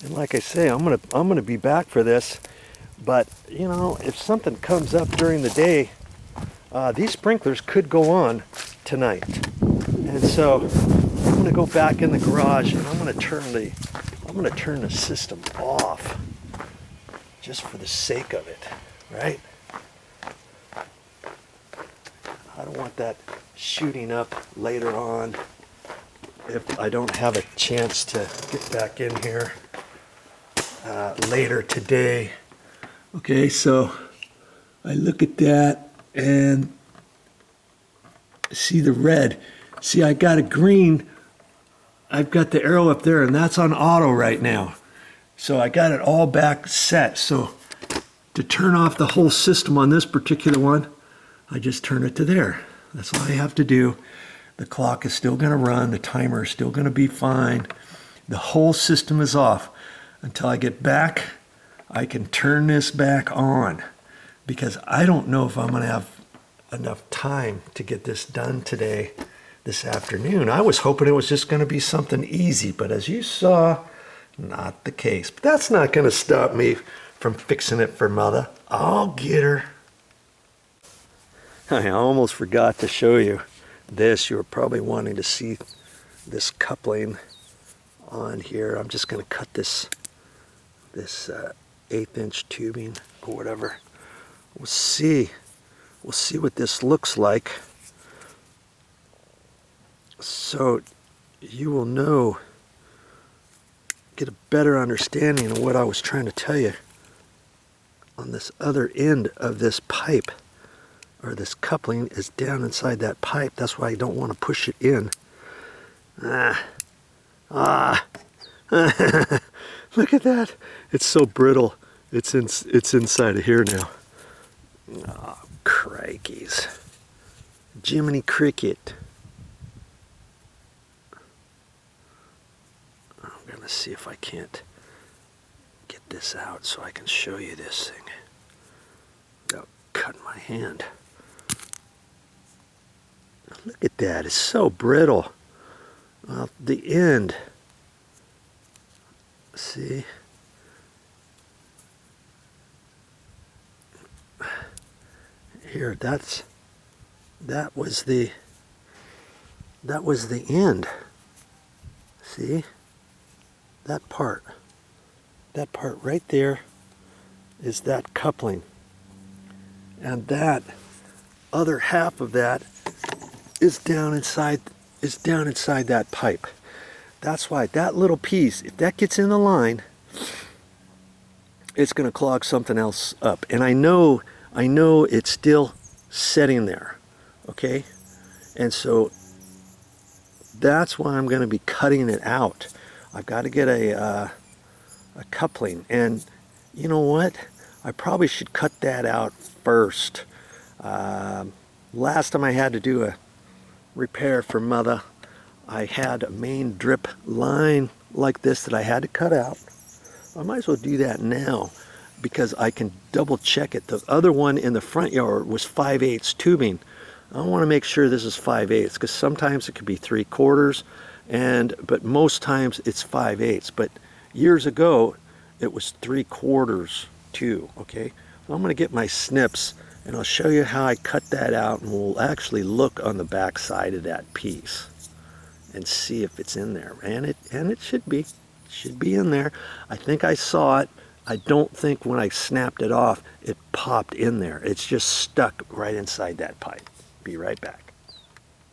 And like I say, I'm gonna be back for this. But you know, if something comes up during the day, these sprinklers could go on tonight. And so I'm gonna go back in the garage and I'm gonna turn the system off just for the sake of it, right? I don't want that shooting up later on if I don't have a chance to get back in here later today. Okay, so I look at that and see the red. See, I got a green. I've got the arrow up there, and that's on auto right now. So I got it all back set. So to turn off the whole system on this particular one, I just turn it to there. That's all I have to do. The clock is still going to run. The timer is still going to be fine. The whole system is off. Until I get back, I can turn this back on, because I don't know if I'm going to have enough time to get this done today, this afternoon. I was hoping it was just going to be something easy, but as you saw, not the case. But that's not going to stop me from fixing it for Mother. I'll get her. I almost forgot to show you this. You were probably wanting to see this coupling on here. I'm just going to cut this 1/8" tubing or whatever. We'll see what this looks like, so you will know, get a better understanding of what I was trying to tell you. On this other end of this pipe, or this coupling, is down inside that pipe. That's why I don't want to push it in. Look at that. It's so brittle. It's inside of here now. Oh, crikeys. Jiminy Cricket. I'm going to see if I can't get this out so I can show you this thing without cutting my hand. Look at that. It's so brittle. Well, the end. See? Here, that was the end. See? That part right there is that coupling. And that other half of that is down inside that pipe. That's why that little piece, if that gets in the line, it's going to clog something else up. And I know it's still sitting there, okay? And so that's why I'm going to be cutting it out. I've got to get a coupling. And you know what? I probably should cut that out first. Last time I had to do a repair for Mother, I had a main drip line like this that I had to cut out. I might as well do that now, because I can double check it. The other one in the front yard was 5/8 tubing. I want to make sure this is 5/8, because sometimes it could be 3/4, but most times it's 5/8. But years ago it was 3/4 too. Okay, so I'm going to get my snips and I'll show you how I cut that out, and we'll actually look on the back side of that piece and see if it's in there. And it should be in there. I think I saw it. I don't think when I snapped it off it popped in there. It's just stuck right inside that pipe. Be right back.